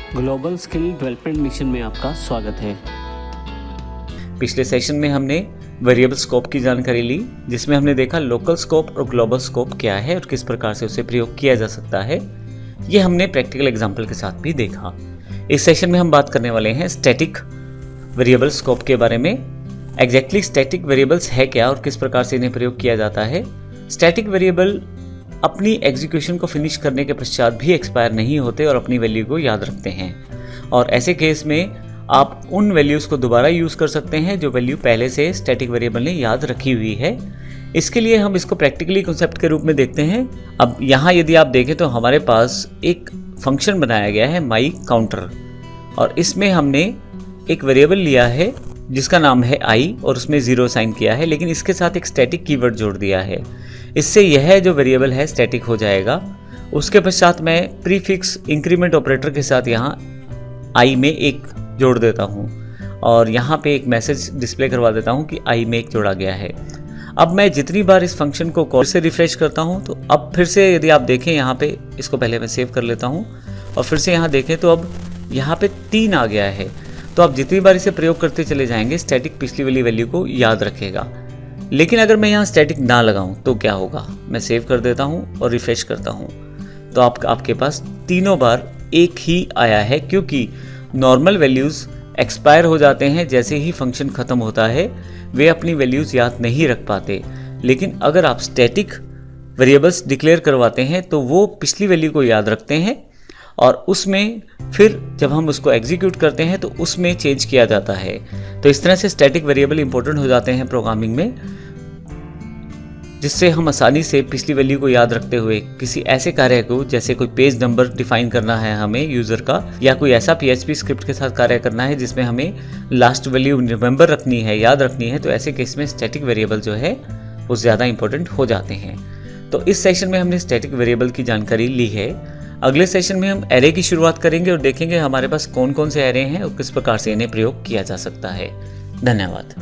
Global skill development mission में आपका स्वागत है। पिछले सेशन में हमने वेरिएबल स्कोप की जानकारी ली, जिसमें हमने देखा लोकल स्कोप और ग्लोबल स्कोप क्या है और किस प्रकार से उसे प्रयोग किया जा सकता है। ये हमने प्रैक्टिकल एग्जाम्पल के साथ भी देखा। इस सेशन में हम बात करने वाले हैं स्टैटिक वेरिएबल स्कोप के बारे में। एग्जैक्टली स्टैटिक वेरिएबल्स है क्या और किस प्रकार से इन्हें प्रयोग किया जाता है। स्टैटिक वेरिएबल अपनी एग्जीक्यूशन को फिनिश करने के पश्चात भी एक्सपायर नहीं होते और अपनी वैल्यू को याद रखते हैं, और ऐसे केस में आप उन वैल्यूज़ को दोबारा यूज़ कर सकते हैं जो वैल्यू पहले से स्टैटिक वेरिएबल ने याद रखी हुई है। इसके लिए हम इसको प्रैक्टिकली कॉन्सेप्ट के रूप में देखते हैं। अब यहाँ यदि आप देखें तो हमारे पास एक फंक्शन बनाया गया है माई काउंटर, और इसमें हमने एक वेरिएबल लिया है जिसका नाम है आई और उसमें 0 साइन किया है, लेकिन इसके साथ एक स्टैटिक कीवर्ड जोड़ दिया है। इससे यह जो वेरिएबल है स्टैटिक हो जाएगा। उसके पश्चात मैं प्रीफिक्स इंक्रीमेंट ऑपरेटर के साथ यहाँ आई में 1 जोड़ देता हूँ और यहाँ पे एक मैसेज डिस्प्ले करवा देता हूँ कि आई में 1 जोड़ा गया है। अब मैं जितनी बार इस फंक्शन को कॉल से रिफ्रेश करता हूँ तो अब फिर से यदि आप देखें यहाँ पे, इसको पहले मैं सेव कर लेता हूँ और फिर से यहाँ देखें तो अब यहाँ पे 3 आ गया है। तो आप जितनी बार इसे प्रयोग करते चले जाएंगे स्टैटिक पिछली वाली वैल्यू को याद रखेगा। लेकिन अगर मैं यहाँ स्टैटिक ना लगाऊं तो क्या होगा, मैं सेव कर देता हूँ और रिफ्रेश करता हूँ तो आपके पास तीनों बार 1 ही आया है, क्योंकि नॉर्मल वैल्यूज़ एक्सपायर हो जाते हैं जैसे ही फंक्शन ख़त्म होता है, वे अपनी वैल्यूज़ याद नहीं रख पाते। लेकिन अगर आप स्टैटिक वेरिएबल्स डिक्लेयर करवाते हैं तो वो पिछली वैल्यू को याद रखते हैं और उसमें फिर जब हम उसको एग्जीक्यूट करते हैं तो उसमें चेंज किया जाता है। तो इस तरह से स्टैटिक वेरिएबल इंपॉर्टेंट हो जाते हैं प्रोग्रामिंग में, जिससे हम आसानी से पिछली वैल्यू को याद रखते हुए किसी ऐसे कार्य को, जैसे कोई पेज नंबर डिफाइन करना है हमें यूज़र का, या कोई ऐसा PHP स्क्रिप्ट के साथ कार्य करना है जिसमें हमें लास्ट वैल्यू रिमेंबर रखनी है, याद रखनी है, तो ऐसे केस में स्टैटिक वेरिएबल जो है वो ज़्यादा इंपॉर्टेंट हो जाते हैं। तो इस सेशन में हमने स्टैटिक वेरिएबल की जानकारी ली है। अगले सेशन में हम एरे की शुरुआत करेंगे और देखेंगे हमारे पास कौन कौन से एरे हैं और किस प्रकार से इन्हें प्रयोग किया जा सकता है। धन्यवाद।